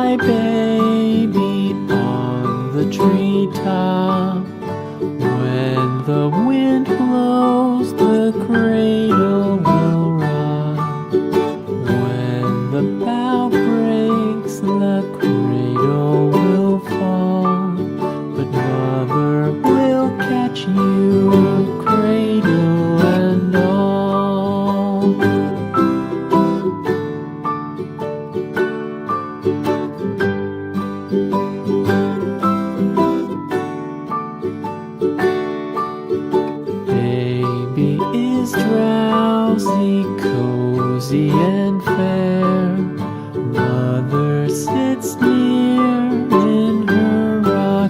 my baby on the treetop. When the wind blows, the cradle will rock. When the bough breaks, the cradle will fall. But mother will catch you, cradle and all. Baby is drowsy, cozy and fair. Mother sits near